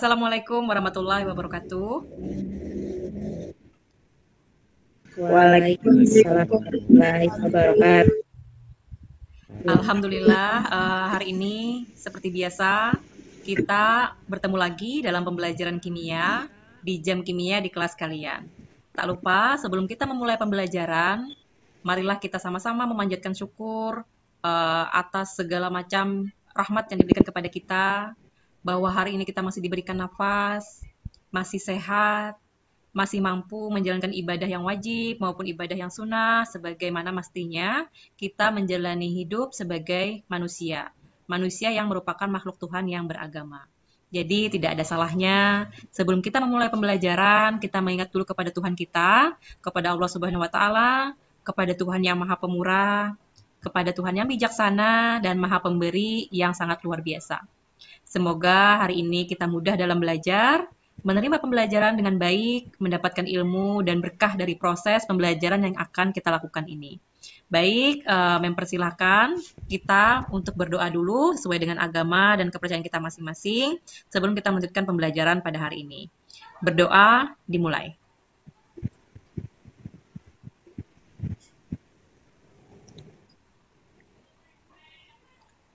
Assalamualaikum warahmatullahi wabarakatuh. Waalaikumsalam warahmatullahi wabarakatuh. Alhamdulillah, hari ini seperti biasa kita bertemu lagi dalam pembelajaran kimia di jam kimia di kelas kalian. Tak lupa sebelum kita memulai pembelajaran, marilah kita sama-sama memanjatkan syukur atas segala macam rahmat yang diberikan kepada kita, bahwa hari ini kita masih diberikan nafas, masih sehat, masih mampu menjalankan ibadah yang wajib maupun ibadah yang sunnah sebagaimana mestinya kita menjalani hidup sebagai manusia. Manusia yang merupakan makhluk Tuhan yang beragama. Jadi tidak ada salahnya sebelum kita memulai pembelajaran, kita mengingat dulu kepada Tuhan kita, kepada Allah Subhanahu wa taala, kepada Tuhan yang Maha Pemurah, kepada Tuhan yang bijaksana dan Maha Pemberi yang sangat luar biasa. Semoga hari ini kita mudah dalam belajar, menerima pembelajaran dengan baik, mendapatkan ilmu dan berkah dari proses pembelajaran yang akan kita lakukan ini. Baik, mempersilahkan kita untuk berdoa dulu sesuai dengan agama dan kepercayaan kita masing-masing sebelum kita melanjutkan pembelajaran pada hari ini. Berdoa dimulai.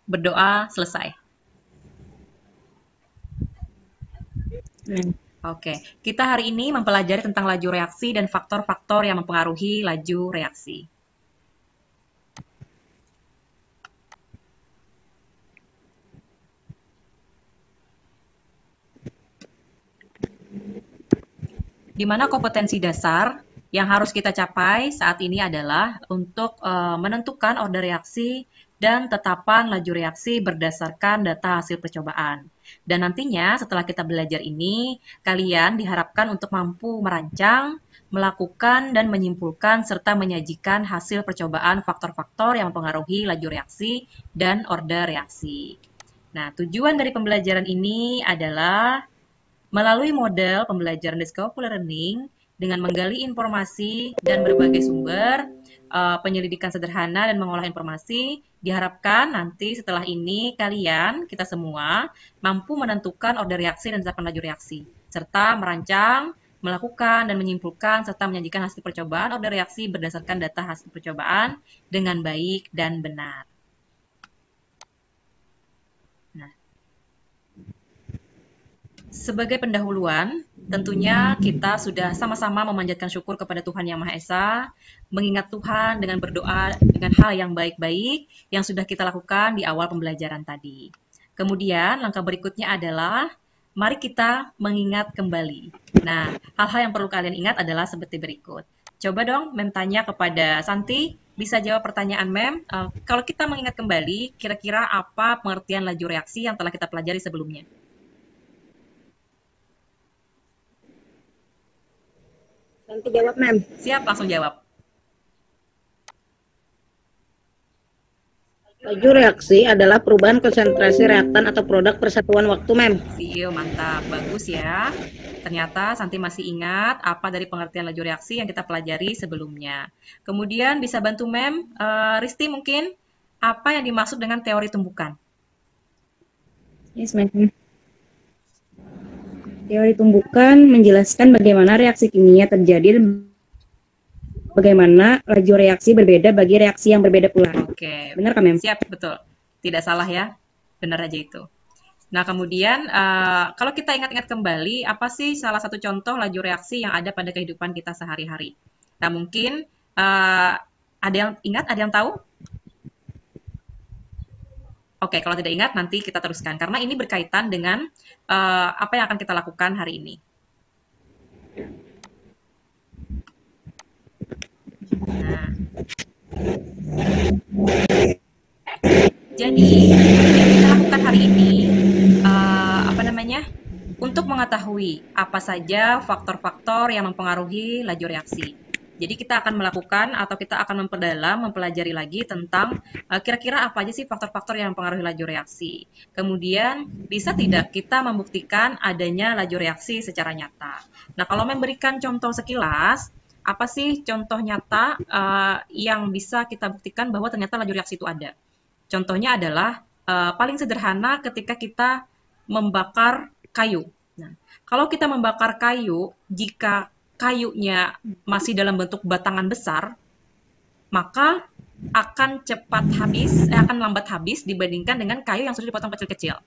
Berdoa selesai. Oke, kita hari ini mempelajari tentang laju reaksi dan faktor-faktor yang mempengaruhi laju reaksi. Di mana kompetensi dasar yang harus kita capai saat ini adalah untuk menentukan order reaksi dan tetapan laju reaksi berdasarkan data hasil percobaan. Dan nantinya setelah kita belajar ini, kalian diharapkan untuk mampu merancang, melakukan, dan menyimpulkan serta menyajikan hasil percobaan faktor-faktor yang mempengaruhi laju reaksi dan order reaksi. Nah, tujuan dari pembelajaran ini adalah melalui model pembelajaran Discovery Learning dengan menggali informasi dan berbagai sumber, penyelidikan sederhana dan mengolah informasi, diharapkan nanti setelah ini kalian, kita semua, mampu menentukan order reaksi dan tetapan laju reaksi, serta merancang, melakukan, dan menyimpulkan, serta menyajikan hasil percobaan order reaksi berdasarkan data hasil percobaan dengan baik dan benar. Sebagai pendahuluan, tentunya kita sudah sama-sama memanjatkan syukur kepada Tuhan Yang Maha Esa, mengingat Tuhan dengan berdoa dengan hal yang baik-baik yang sudah kita lakukan di awal pembelajaran tadi. Kemudian langkah berikutnya adalah mari kita mengingat kembali. Nah, hal-hal yang perlu kalian ingat adalah seperti berikut. Coba dong Mem tanya kepada Santi, bisa jawab pertanyaan Mem. Kalau kita mengingat kembali, kira-kira apa pengertian laju reaksi yang telah kita pelajari sebelumnya? Nanti jawab, Mem. Siap, langsung jawab. Laju reaksi adalah perubahan konsentrasi reaktan atau produk persatuan waktu, Mem. Iya, mantap. Bagus ya. Ternyata Santi masih ingat apa dari pengertian laju reaksi yang kita pelajari sebelumnya. Kemudian bisa bantu Mem, Risti mungkin, apa yang dimaksud dengan teori tumbukan? Yes, Mem. Teori tumbukan menjelaskan bagaimana reaksi kimia terjadi dan bagaimana laju reaksi berbeda bagi reaksi yang berbeda pula. Oke, benar kan, Mem? Siap, betul. Tidak salah ya, benar aja itu. Nah, kemudian kalau kita ingat-ingat kembali, apa sih salah satu contoh laju reaksi yang ada pada kehidupan kita sehari-hari? Nah, mungkin ada yang ingat, ada yang tahu? Oke, kalau tidak ingat nanti kita teruskan karena ini berkaitan dengan apa yang akan kita lakukan hari ini. Nah, jadi yang kita lakukan hari ini untuk mengetahui apa saja faktor-faktor yang mempengaruhi laju reaksi. Jadi kita akan melakukan atau kita akan memperdalam, mempelajari lagi tentang kira-kira apa aja sih faktor-faktor yang mempengaruhi laju reaksi. Kemudian bisa tidak kita membuktikan adanya laju reaksi secara nyata. Nah, kalau memberikan contoh sekilas, apa sih contoh nyata yang bisa kita buktikan bahwa ternyata laju reaksi itu ada? Contohnya adalah paling sederhana ketika kita membakar kayu. Nah, kalau kita membakar kayu, jika kayunya masih dalam bentuk batangan besar, maka akan cepat habis, akan lambat habis dibandingkan dengan kayu yang sudah dipotong kecil-kecil.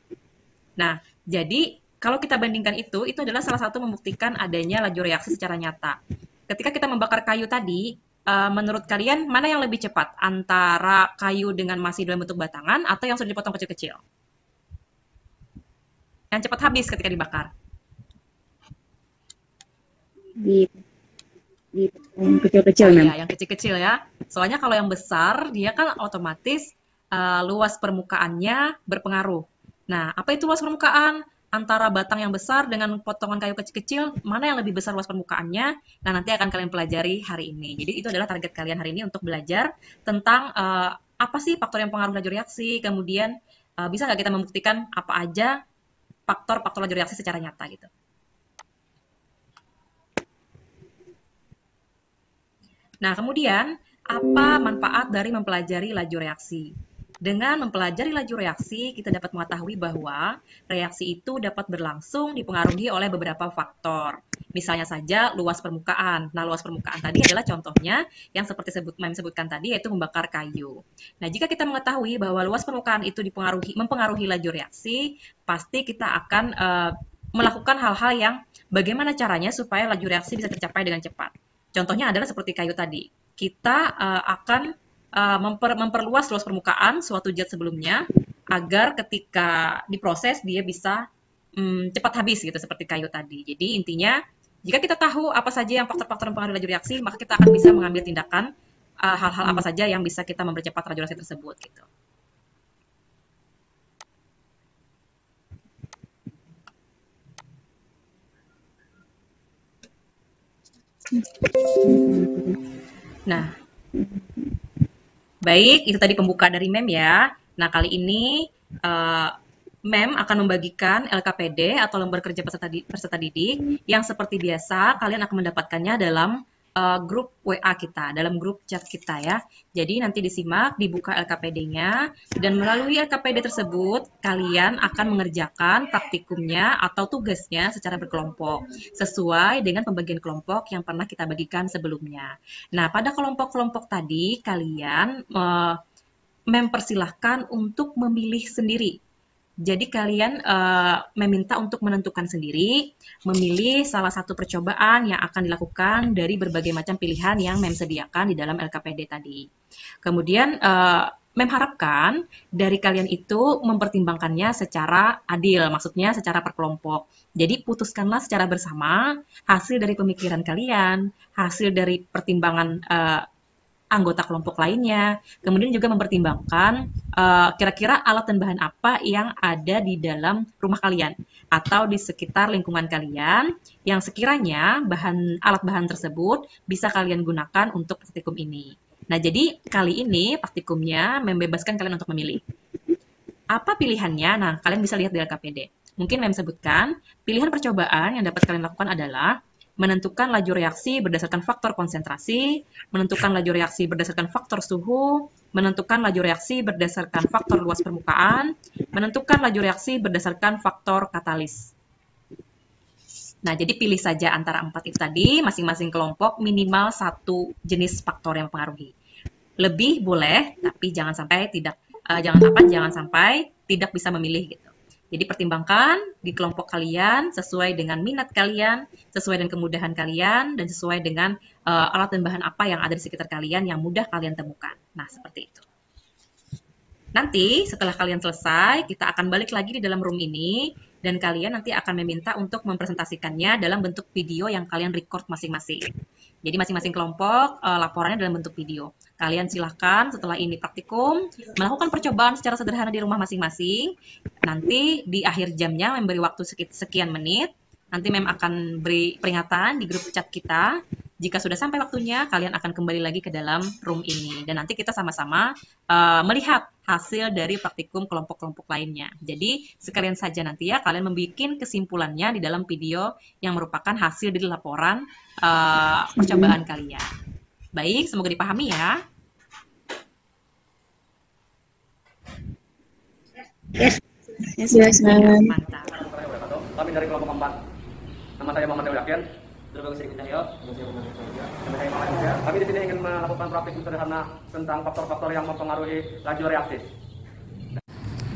Nah, jadi kalau kita bandingkan itu adalah salah satu membuktikan adanya laju reaksi secara nyata. Ketika kita membakar kayu tadi, menurut kalian mana yang lebih cepat? Antara kayu dengan masih dalam bentuk batangan atau yang sudah dipotong kecil-kecil? Yang cepat habis ketika dibakar. Di kecil-kecil, Oh iya, yang kecil-kecil ya. Soalnya kalau yang besar, dia kan otomatis luas permukaannya berpengaruh. Nah, apa itu luas permukaan? Antara batang yang besar dengan potongan kayu kecil-kecil, mana yang lebih besar luas permukaannya? Nah, nanti akan kalian pelajari hari ini. Jadi, itu adalah target kalian hari ini untuk belajar tentang apa sih faktor yang pengaruh laju reaksi, kemudian bisa nggak kita membuktikan apa aja faktor-faktor laju reaksi secara nyata gitu. Nah, kemudian apa manfaat dari mempelajari laju reaksi? Dengan mempelajari laju reaksi, kita dapat mengetahui bahwa reaksi itu dapat berlangsung dipengaruhi oleh beberapa faktor. Misalnya saja luas permukaan. Nah, luas permukaan tadi adalah contohnya yang seperti Mem sebutkan tadi, yaitu membakar kayu. Nah, jika kita mengetahui bahwa luas permukaan itu mempengaruhi laju reaksi, pasti kita akan melakukan hal-hal yang bagaimana caranya supaya laju reaksi bisa tercapai dengan cepat. Contohnya adalah seperti kayu tadi. Kita akan memperluas luas permukaan suatu zat sebelumnya agar ketika diproses dia bisa cepat habis gitu seperti kayu tadi. Jadi intinya jika kita tahu apa saja yang faktor-faktor mempengaruhi laju reaksi, maka kita akan bisa mengambil tindakan hal-hal apa saja yang bisa kita mempercepat laju reaksi tersebut gitu. Nah, baik, itu tadi pembuka dari Mem ya. Nah, kali ini Mem akan membagikan LKPD atau lembar kerja peserta didik yang seperti biasa kalian akan mendapatkannya dalam grup WA kita, dalam grup chat kita ya. Jadi nanti disimak, dibuka LKPD-nya, dan melalui LKPD tersebut kalian akan mengerjakan praktikumnya atau tugasnya secara berkelompok, sesuai dengan pembagian kelompok yang pernah kita bagikan sebelumnya. Nah, pada kelompok-kelompok tadi kalian mempersilahkan untuk memilih sendiri. Jadi kalian meminta untuk menentukan sendiri, memilih salah satu percobaan yang akan dilakukan dari berbagai macam pilihan yang Mem sediakan di dalam LKPD tadi. Kemudian Mem harapkan dari kalian itu mempertimbangkannya secara adil, maksudnya secara per kelompok. Jadi putuskanlah secara bersama hasil dari pemikiran kalian, hasil dari pertimbangan anggota kelompok lainnya, kemudian juga mempertimbangkan kira-kira alat dan bahan apa yang ada di dalam rumah kalian atau di sekitar lingkungan kalian yang sekiranya alat bahan tersebut bisa kalian gunakan untuk praktikum ini. Nah, jadi kali ini praktikumnya membebaskan kalian untuk memilih. Apa pilihannya? Nah, kalian bisa lihat di LKPD. Mungkin Mem sebutkan, pilihan percobaan yang dapat kalian lakukan adalah menentukan laju reaksi berdasarkan faktor konsentrasi, menentukan laju reaksi berdasarkan faktor suhu, menentukan laju reaksi berdasarkan faktor luas permukaan, menentukan laju reaksi berdasarkan faktor katalis. Nah, jadi pilih saja antara 4 itu tadi, masing-masing kelompok minimal satu jenis faktor yang mempengaruhi. Lebih boleh, tapi jangan sampai tidak bisa memilih gitu. Jadi pertimbangkan di kelompok kalian sesuai dengan minat kalian, sesuai dengan kemudahan kalian, dan sesuai dengan alat dan bahan apa yang ada di sekitar kalian yang mudah kalian temukan. Nah, seperti itu. Nanti setelah kalian selesai, kita akan balik lagi di dalam room ini, dan kalian nanti akan meminta untuk mempresentasikannya dalam bentuk video yang kalian record masing-masing. Jadi masing-masing kelompok laporannya dalam bentuk video. Kalian silahkan setelah ini praktikum, melakukan percobaan secara sederhana di rumah masing-masing. Nanti di akhir jamnya memberi waktu sekian menit. Nanti Mem akan beri peringatan di grup chat kita. Jika sudah sampai waktunya, kalian akan kembali lagi ke dalam room ini. Dan nanti kita sama-sama melihat hasil dari praktikum kelompok-kelompok lainnya. Jadi sekalian saja nanti ya, kalian membuat kesimpulannya di dalam video yang merupakan hasil dari laporan percobaan kalian. Baik, semoga dipahami ya. Yes. Yes, Mantap. kami dari kelompok 4. Nama saya Muhammad Yakin. Terima kasih Cahyo. Kami di sini ingin melakukan praktik sederhana tentang faktor-faktor yang mempengaruhi laju reaksi.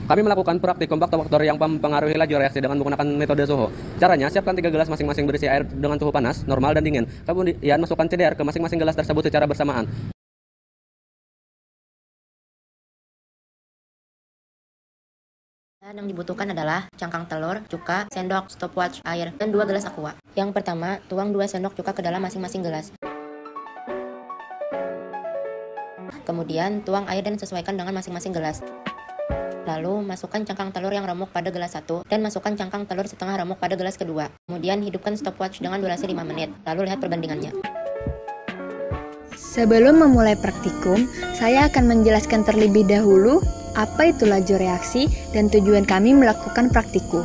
Kami melakukan praktikum faktor-faktor yang mempengaruhi laju reaksi dengan menggunakan metode suhu. Caranya, siapkan 3 gelas masing-masing berisi air dengan suhu panas, normal, dan dingin. Kemudian masukkan CDR ke masing-masing gelas tersebut secara bersamaan. Yang dibutuhkan adalah cangkang telur, cuka, sendok, stopwatch, air, dan 2 gelas aqua. Yang pertama, tuang 2 sendok cuka ke dalam masing-masing gelas. Kemudian, tuang air dan sesuaikan dengan masing-masing gelas. Lalu, masukkan cangkang telur yang remuk pada gelas 1, dan masukkan cangkang telur setengah remuk pada gelas kedua. Kemudian, hidupkan stopwatch dengan durasi 5 menit, lalu lihat perbandingannya. Sebelum memulai praktikum, saya akan menjelaskan terlebih dahulu apa itu laju reaksi dan tujuan kami melakukan praktikum.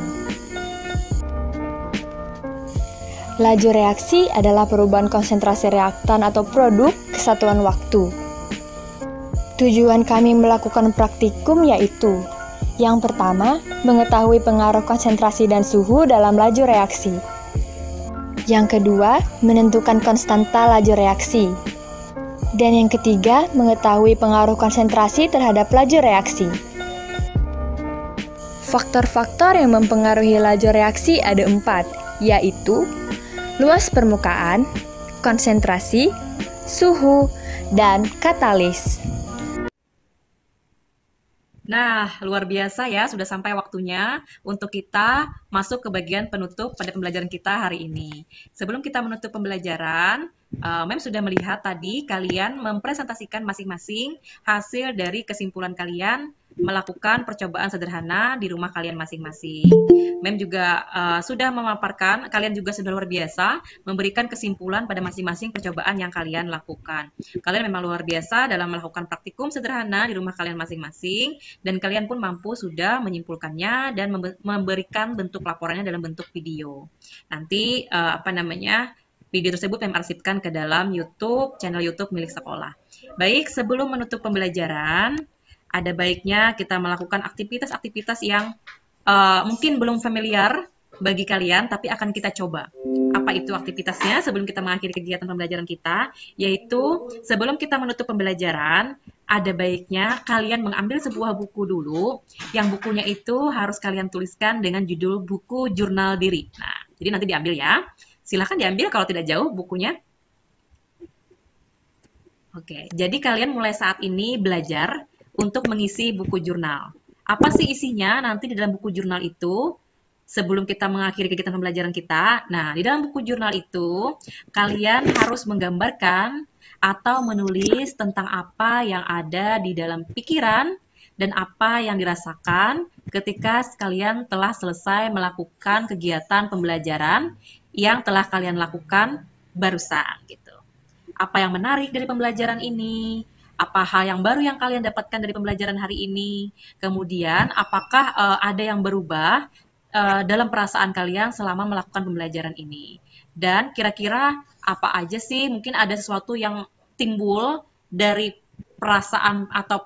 Laju reaksi adalah perubahan konsentrasi reaktan atau produk kesatuan waktu. Tujuan kami melakukan praktikum yaitu: yang pertama, mengetahui pengaruh konsentrasi dan suhu dalam laju reaksi. Yang kedua, menentukan konstanta laju reaksi. Dan yang ketiga, mengetahui pengaruh konsentrasi terhadap laju reaksi. Faktor-faktor yang mempengaruhi laju reaksi ada 4, yaitu luas permukaan, konsentrasi, suhu, dan katalis. Nah, luar biasa ya, sudah sampai waktunya untuk kita masuk ke bagian penutup pada pembelajaran kita hari ini. Sebelum kita menutup pembelajaran, Mem sudah melihat tadi kalian mempresentasikan masing-masing hasil dari kesimpulan kalian melakukan percobaan sederhana di rumah kalian masing-masing. Mem juga sudah memaparkan, kalian juga sudah luar biasa memberikan kesimpulan pada masing-masing percobaan yang kalian lakukan. Kalian memang luar biasa dalam melakukan praktikum sederhana di rumah kalian masing-masing, dan kalian pun mampu sudah menyimpulkannya dan memberikan bentuk laporannya dalam bentuk video. Nanti video tersebut Mem arsipkan ke dalam channel YouTube milik sekolah. Baik, sebelum menutup pembelajaran, ada baiknya kita melakukan aktivitas-aktivitas yang mungkin belum familiar bagi kalian, tapi akan kita coba. Apa itu aktivitasnya sebelum kita mengakhiri kegiatan pembelajaran kita? Yaitu, sebelum kita menutup pembelajaran, ada baiknya kalian mengambil sebuah buku dulu, yang bukunya itu harus kalian tuliskan dengan judul buku jurnal diri. Nah, jadi nanti diambil ya. Silahkan diambil kalau tidak jauh bukunya. Oke, jadi kalian mulai saat ini belajar untuk mengisi buku jurnal. Apa sih isinya nanti di dalam buku jurnal itu? Sebelum kita mengakhiri kegiatan pembelajaran kita, nah di dalam buku jurnal itu kalian harus menggambarkan atau menulis tentang apa yang ada di dalam pikiran dan apa yang dirasakan ketika kalian telah selesai melakukan kegiatan pembelajaran yang telah kalian lakukan barusan gitu. Apa yang menarik dari pembelajaran ini? Apa hal yang baru yang kalian dapatkan dari pembelajaran hari ini? Kemudian, apakah ada yang berubah dalam perasaan kalian selama melakukan pembelajaran ini? Dan kira-kira apa aja sih? Mungkin ada sesuatu yang timbul dari perasaan atau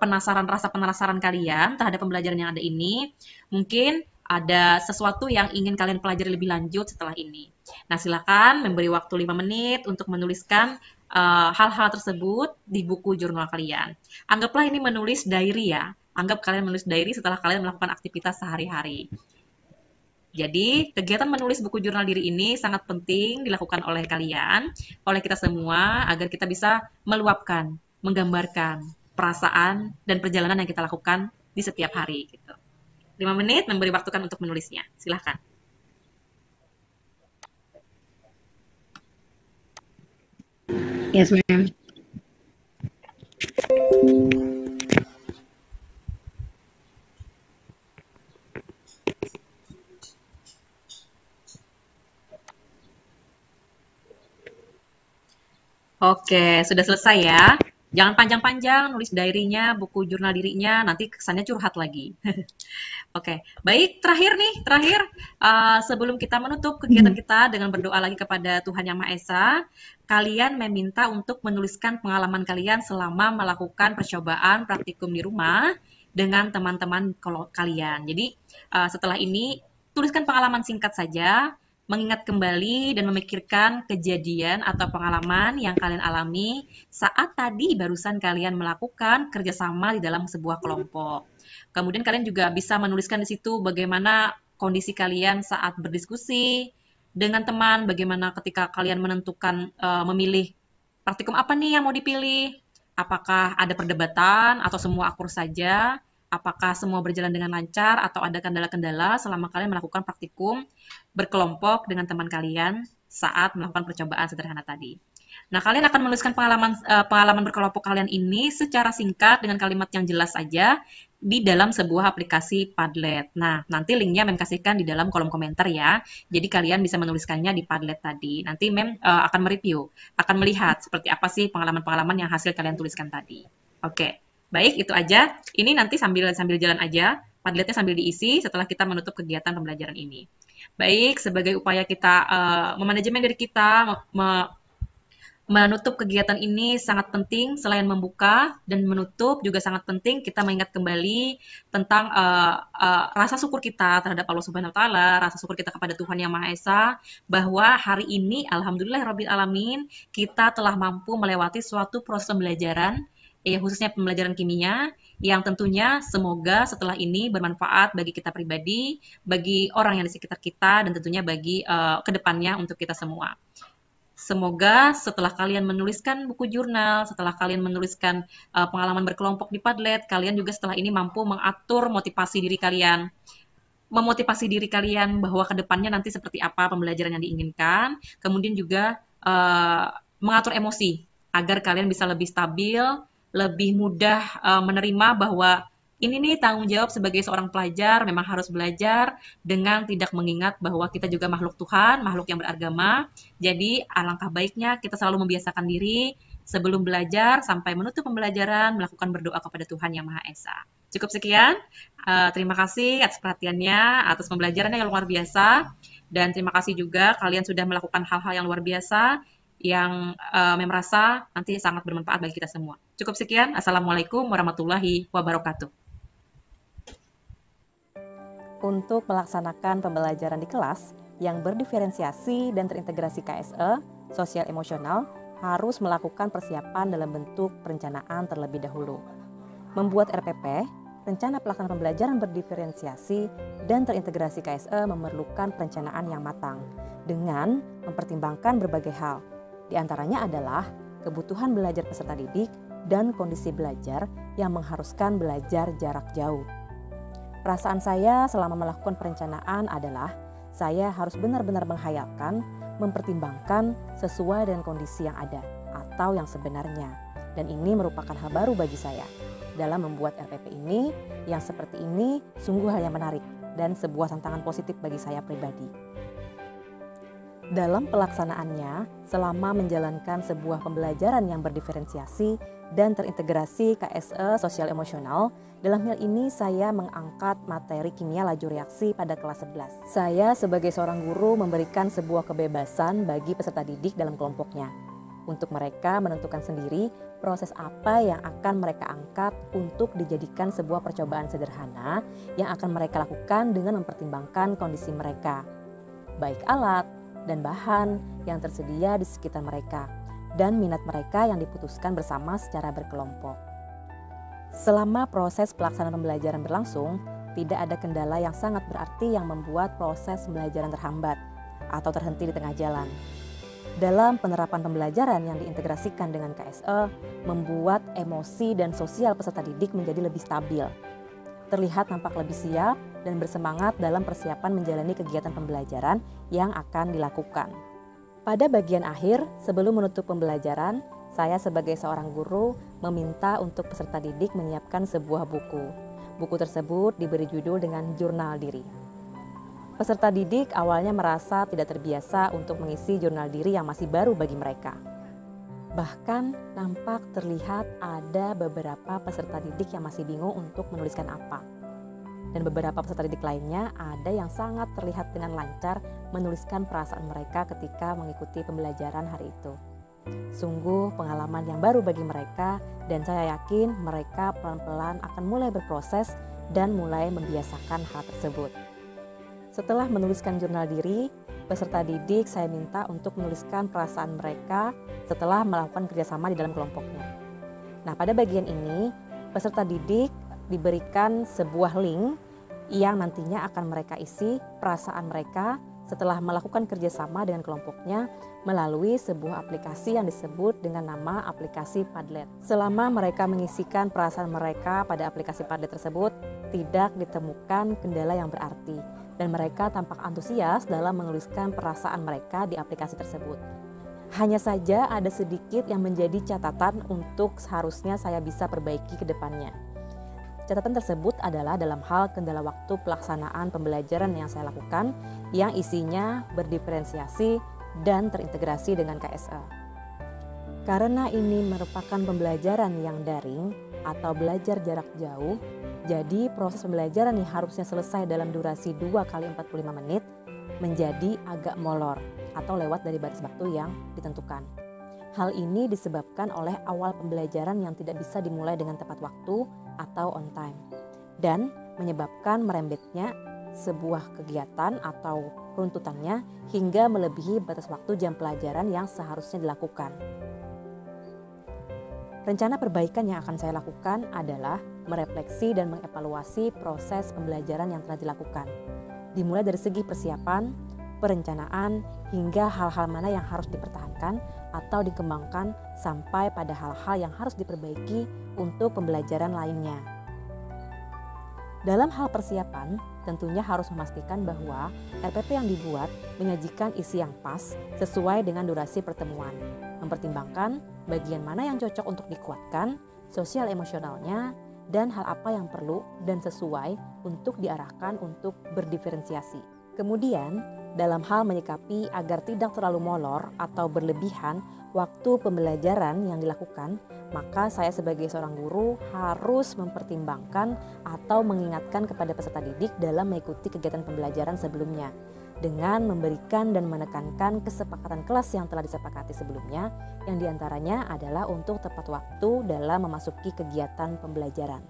rasa penasaran kalian terhadap pembelajaran yang ada ini. Mungkin ada sesuatu yang ingin kalian pelajari lebih lanjut setelah ini. Nah, silakan memberi waktu 5 menit untuk menuliskan hal-hal tersebut di buku jurnal kalian. Anggaplah ini menulis diary ya. Anggap kalian menulis diary setelah kalian melakukan aktivitas sehari-hari. Jadi, kegiatan menulis buku jurnal diri ini sangat penting dilakukan oleh kalian, oleh kita semua, agar kita bisa meluapkan, menggambarkan perasaan dan perjalanan yang kita lakukan di setiap hari. Gitu. 5 menit memberi waktukan untuk menulisnya. Silahkan. Yes, ma'am. Oke, sudah selesai ya. Jangan panjang-panjang nulis diary-nya, buku jurnal dirinya, nanti kesannya curhat lagi. Oke, baik, terakhir, sebelum kita menutup kegiatan kita dengan berdoa lagi kepada Tuhan Yang Maha Esa, kalian meminta untuk menuliskan pengalaman kalian selama melakukan percobaan praktikum di rumah dengan teman-teman kalian. Jadi, setelah ini, tuliskan pengalaman singkat saja, mengingat kembali dan memikirkan kejadian atau pengalaman yang kalian alami saat tadi barusan kalian melakukan kerjasama di dalam sebuah kelompok. Kemudian kalian juga bisa menuliskan di situ bagaimana kondisi kalian saat berdiskusi dengan teman, bagaimana ketika kalian menentukan memilih praktikum apa nih yang mau dipilih, apakah ada perdebatan atau semua akur saja, apakah semua berjalan dengan lancar atau ada kendala-kendala selama kalian melakukan praktikum berkelompok dengan teman kalian saat melakukan percobaan sederhana tadi. Nah, kalian akan menuliskan pengalaman berkelompok kalian ini secara singkat dengan kalimat yang jelas saja di dalam sebuah aplikasi Padlet. Nah, nanti linknya Mem kasihkan di dalam kolom komentar ya. Jadi kalian bisa menuliskannya di Padlet tadi. Nanti Mem akan mereview, akan melihat seperti apa sih pengalaman-pengalaman yang hasil kalian tuliskan tadi. Oke, baik itu aja. Ini nanti sambil jalan aja, Padletnya sambil diisi setelah kita menutup kegiatan pembelajaran ini. Baik, sebagai upaya kita memanajemen diri kita, menutup kegiatan ini sangat penting. Selain membuka dan menutup juga sangat penting kita mengingat kembali tentang rasa syukur kita terhadap Allah Subhanahu Wa Taala, rasa syukur kita kepada Tuhan Yang Maha Esa, bahwa hari ini alhamdulillahirabbil alamin kita telah mampu melewati suatu proses pembelajaran, ya khususnya pembelajaran kimia yang tentunya semoga setelah ini bermanfaat bagi kita pribadi, bagi orang yang di sekitar kita, dan tentunya bagi kedepannya untuk kita semua. Semoga setelah kalian menuliskan buku jurnal, setelah kalian menuliskan pengalaman berkelompok di Padlet, kalian juga setelah ini mampu mengatur motivasi diri kalian, memotivasi diri kalian bahwa kedepannya nanti seperti apa pembelajaran yang diinginkan, kemudian juga mengatur emosi agar kalian bisa lebih stabil, lebih mudah menerima bahwa ini nih tanggung jawab sebagai seorang pelajar, memang harus belajar dengan tidak mengingat bahwa kita juga makhluk Tuhan, makhluk yang beragama. Jadi alangkah baiknya kita selalu membiasakan diri sebelum belajar sampai menutup pembelajaran, melakukan berdoa kepada Tuhan Yang Maha Esa. Cukup sekian, terima kasih atas perhatiannya, atas pembelajarannya yang luar biasa, dan terima kasih juga kalian sudah melakukan hal-hal yang luar biasa, yang merasa nanti sangat bermanfaat bagi kita semua. Cukup sekian, Assalamualaikum warahmatullahi wabarakatuh. Untuk melaksanakan pembelajaran di kelas yang berdiferensiasi dan terintegrasi KSE, sosial emosional, harus melakukan persiapan dalam bentuk perencanaan terlebih dahulu. Membuat RPP, rencana pelaksanaan pembelajaran berdiferensiasi dan terintegrasi KSE memerlukan perencanaan yang matang dengan mempertimbangkan berbagai hal. Di antaranya adalah kebutuhan belajar peserta didik dan kondisi belajar yang mengharuskan belajar jarak jauh. Perasaan saya selama melakukan perencanaan adalah saya harus benar-benar menghayalkan, mempertimbangkan sesuai dengan kondisi yang ada atau yang sebenarnya. Dan ini merupakan hal baru bagi saya. Dalam membuat RPP ini, yang seperti ini sungguh hal yang menarik dan sebuah tantangan positif bagi saya pribadi. Dalam pelaksanaannya, selama menjalankan sebuah pembelajaran yang berdiferensiasi dan terintegrasi KSE sosial emosional, dalam hal ini saya mengangkat materi kimia laju reaksi pada kelas 11. Saya sebagai seorang guru memberikan sebuah kebebasan bagi peserta didik dalam kelompoknya, untuk mereka menentukan sendiri proses apa yang akan mereka angkat untuk dijadikan sebuah percobaan sederhana yang akan mereka lakukan dengan mempertimbangkan kondisi mereka, baik alat dan bahan yang tersedia di sekitar mereka, dan minat mereka yang diputuskan bersama secara berkelompok. Selama proses pelaksanaan pembelajaran berlangsung, tidak ada kendala yang sangat berarti yang membuat proses pembelajaran terhambat atau terhenti di tengah jalan. Dalam penerapan pembelajaran yang diintegrasikan dengan KSE, membuat emosi dan sosial peserta didik menjadi lebih stabil. Terlihat nampak lebih siap dan bersemangat dalam persiapan menjalani kegiatan pembelajaran yang akan dilakukan. Pada bagian akhir, sebelum menutup pembelajaran, saya sebagai seorang guru meminta untuk peserta didik menyiapkan sebuah buku. Buku tersebut diberi judul dengan Jurnal Diri. Peserta didik awalnya merasa tidak terbiasa untuk mengisi jurnal diri yang masih baru bagi mereka. Bahkan nampak terlihat ada beberapa peserta didik yang masih bingung untuk menuliskan apa. Dan beberapa peserta didik lainnya ada yang sangat terlihat dengan lancar menuliskan perasaan mereka ketika mengikuti pembelajaran hari itu. Sungguh pengalaman yang baru bagi mereka, dan saya yakin mereka pelan-pelan akan mulai berproses dan mulai membiasakan hal tersebut. Setelah menuliskan jurnal diri, peserta didik saya minta untuk menuliskan perasaan mereka setelah melakukan kerjasama di dalam kelompoknya. Nah, pada bagian ini, peserta didik diberikan sebuah link yang nantinya akan mereka isi perasaan mereka setelah melakukan kerjasama dengan kelompoknya melalui sebuah aplikasi yang disebut dengan nama aplikasi Padlet. Selama mereka mengisikan perasaan mereka pada aplikasi Padlet tersebut, tidak ditemukan kendala yang berarti dan mereka tampak antusias dalam menuliskan perasaan mereka di aplikasi tersebut. Hanya saja ada sedikit yang menjadi catatan untuk seharusnya saya bisa perbaiki ke depannya. Catatan tersebut adalah dalam hal kendala waktu pelaksanaan pembelajaran yang saya lakukan yang isinya berdiferensiasi dan terintegrasi dengan KSE. Karena ini merupakan pembelajaran yang daring atau belajar jarak jauh, jadi proses pembelajaran yang harusnya selesai dalam durasi 2 kali 45 menit menjadi agak molor atau lewat dari batas waktu yang ditentukan. Hal ini disebabkan oleh awal pembelajaran yang tidak bisa dimulai dengan tepat waktu atau on time dan menyebabkan merembetnya sebuah kegiatan atau runtutannya hingga melebihi batas waktu jam pelajaran yang seharusnya dilakukan. Rencana perbaikan yang akan saya lakukan adalah merefleksi dan mengevaluasi proses pembelajaran yang telah dilakukan, dimulai dari segi persiapan, perencanaan, hingga hal-hal mana yang harus dipertahankan atau dikembangkan sampai pada hal-hal yang harus diperbaiki untuk pembelajaran lainnya. Dalam hal persiapan, tentunya harus memastikan bahwa RPP yang dibuat menyajikan isi yang pas sesuai dengan durasi pertemuan, mempertimbangkan bagian mana yang cocok untuk dikuatkan, sosial emosionalnya, dan hal apa yang perlu dan sesuai untuk diarahkan untuk berdiferensiasi. Kemudian, dalam hal menyikapi agar tidak terlalu molor atau berlebihan waktu pembelajaran yang dilakukan, maka saya sebagai seorang guru harus mempertimbangkan atau mengingatkan kepada peserta didik dalam mengikuti kegiatan pembelajaran sebelumnya dengan memberikan dan menekankan kesepakatan kelas yang telah disepakati sebelumnya, yang diantaranya adalah untuk tepat waktu dalam memasuki kegiatan pembelajaran.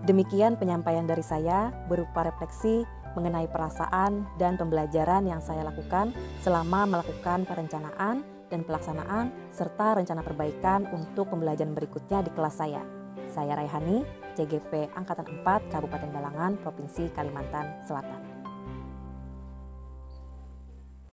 Demikian penyampaian dari saya berupa refleksi mengenai perasaan dan pembelajaran yang saya lakukan selama melakukan perencanaan dan pelaksanaan serta rencana perbaikan untuk pembelajaran berikutnya di kelas saya. Saya Raihani, CGP Angkatan 4 Kabupaten Balangan, Provinsi Kalimantan Selatan.